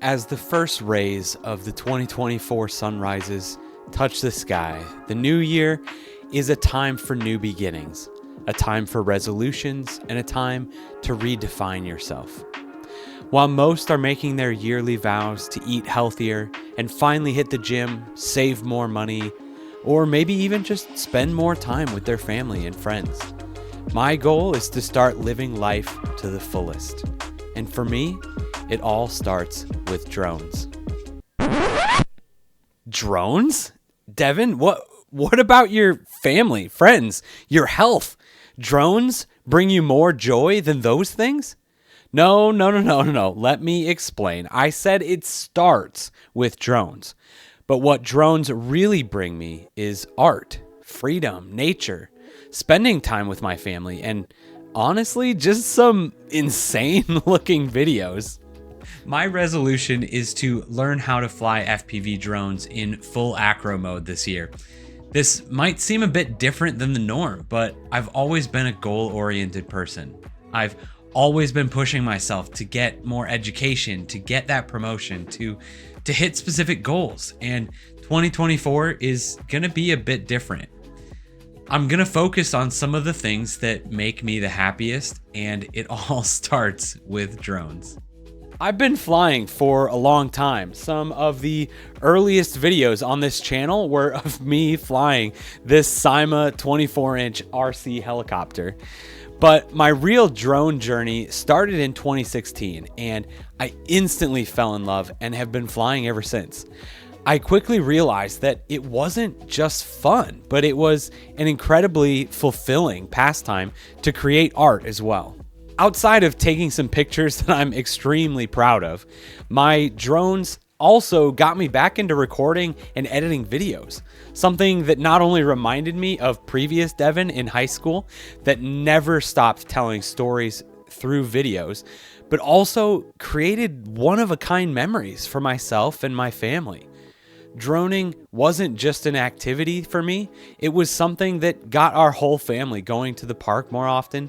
As the first rays of the 2024 sunrises touch the sky, the new year is a time for new beginnings, a time for resolutions, and a time to redefine yourself. While most are making their yearly vows to eat healthier and finally hit the gym, save more money, or maybe even just spend more time with their family and friends, my goal is to start living life to the fullest. And for me, it all starts with drones. Drones? Devin, what about your family, friends, your health? Drones bring you more joy than those things? No. Let me explain. I said it starts with drones. But what drones really bring me is art, freedom, nature, spending time with my family, and honestly, just some insane looking videos. My resolution is to learn how to fly FPV drones in full acro mode this year. This might seem a bit different than the norm, but I've always been a goal-oriented person. I've always been pushing myself to get more education, to get that promotion, to hit specific goals, and 2024 is gonna be a bit different. I'm gonna focus on some of the things that make me the happiest, and it all starts with drones. I've been flying for a long time. Some of the earliest videos on this channel were of me flying this Cyma 24-inch RC helicopter. But my real drone journey started in 2016, and I instantly fell in love and have been flying ever since. I quickly realized that it wasn't just fun, but it was an incredibly fulfilling pastime to create art as well. Outside of taking some pictures that I'm extremely proud of, my drones also got me back into recording and editing videos, something that not only reminded me of previous Devin in high school that never stopped telling stories through videos, but also created one-of-a-kind memories for myself and my family. Droning wasn't just an activity for me, it was something that got our whole family going to the park more often.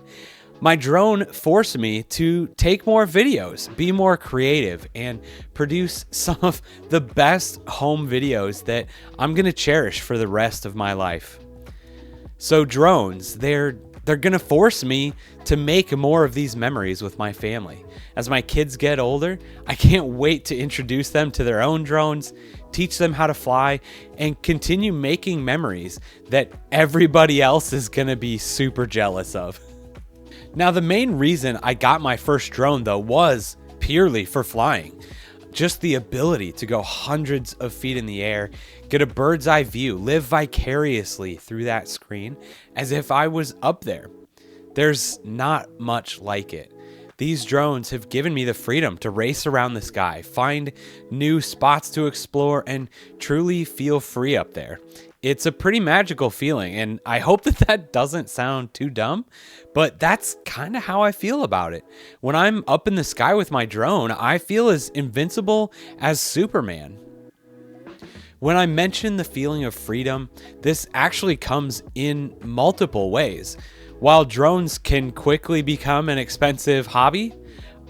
My drone forced me to take more videos, be more creative, and produce some of the best home videos that I'm gonna cherish for the rest of my life. So drones, they're gonna force me to make more of these memories with my family. As my kids get older, I can't wait to introduce them to their own drones, teach them how to fly, and continue making memories that everybody else is gonna be super jealous of. Now, the main reason I got my first drone, though, was purely for flying. Just the ability to go hundreds of feet in the air, get a bird's eye view, live vicariously through that screen as if I was up there. There's not much like it. These drones have given me the freedom to race around the sky, find new spots to explore, and truly feel free up there. It's a pretty magical feeling, and I hope that doesn't sound too dumb, but that's kind of how I feel about it. When I'm up in the sky with my drone, I feel as invincible as Superman. When I mention the feeling of freedom, this actually comes in multiple ways. While drones can quickly become an expensive hobby,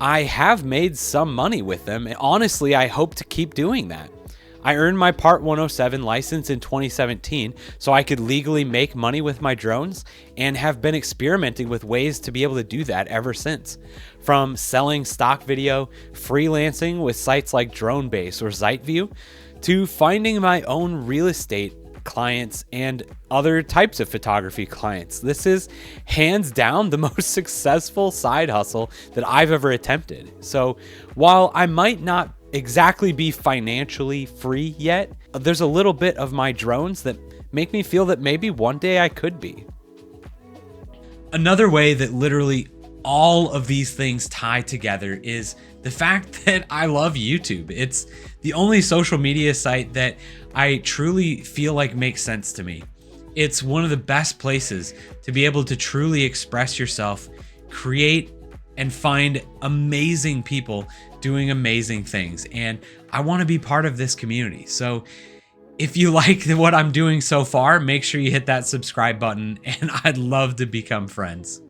I have made some money with them, and honestly, I hope to keep doing that. I earned my Part 107 license in 2017 so I could legally make money with my drones, and have been experimenting with ways to be able to do that ever since. From selling stock video, freelancing with sites like DroneBase or ZiteView, to finding my own real estate clients and other types of photography clients. This is hands down the most successful side hustle that I've ever attempted. So while I might not exactly be financially free yet, there's a little bit of my drones that make me feel that maybe one day I could be. Another way that literally all of these things tie together is the fact that I love YouTube. It's the only social media site that I truly feel like makes sense to me. It's one of the best places to be able to truly express yourself, create, and find amazing people doing amazing things. And I want to be part of this community. So if you like what I'm doing so far, make sure you hit that subscribe button, and I'd love to become friends.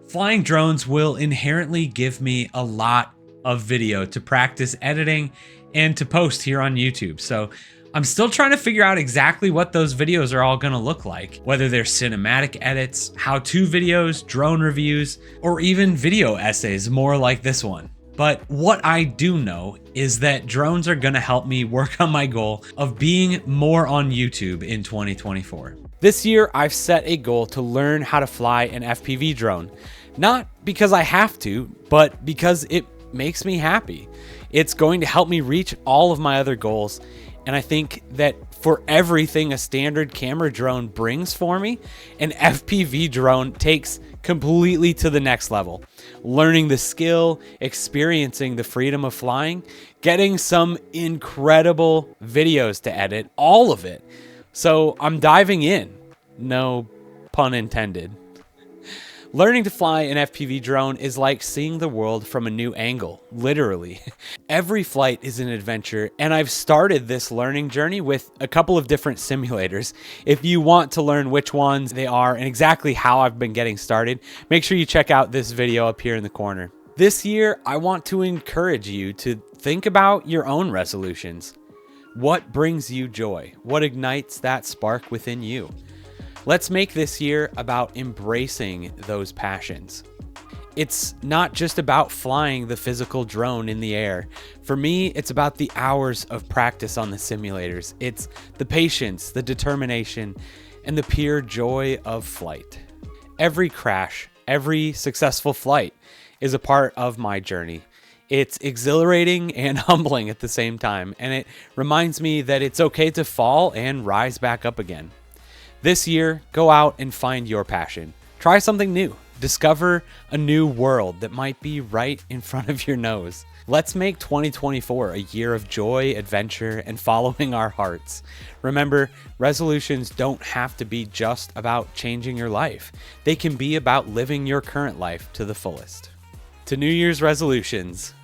Flying drones will inherently give me a lot of video to practice editing and to post here on YouTube. So I'm still trying to figure out exactly what those videos are all gonna look like, whether they're cinematic edits, how-to videos, drone reviews, or even video essays more like this one. But what I do know is that drones are gonna help me work on my goal of being more on YouTube in 2024. This year, I've set a goal to learn how to fly an FPV drone. Not because I have to, but because it makes me happy. It's going to help me reach all of my other goals. And I think that for everything a standard camera drone brings for me, an FPV drone takes completely to the next level. Learning the skill, experiencing the freedom of flying, getting some incredible videos to edit, all of it. So I'm diving in, no pun intended. Learning to fly an FPV drone is like seeing the world from a new angle, literally. Every flight is an adventure, and I've started this learning journey with a couple of different simulators. If you want to learn which ones they are and exactly how I've been getting started, make sure you check out this video up here in the corner. This year, I want to encourage you to think about your own resolutions. What brings you joy? What ignites that spark within you? Let's make this year about embracing those passions. It's not just about flying the physical drone in the air. For me, it's about the hours of practice on the simulators. It's the patience, the determination, and the pure joy of flight. Every crash, every successful flight is a part of my journey. It's exhilarating and humbling at the same time, and it reminds me that it's okay to fall and rise back up again. This year, go out and find your passion. Try something new. Discover a new world that might be right in front of your nose. Let's make 2024 a year of joy, adventure, and following our hearts. Remember, resolutions don't have to be just about changing your life. They can be about living your current life to the fullest. To New Year's resolutions,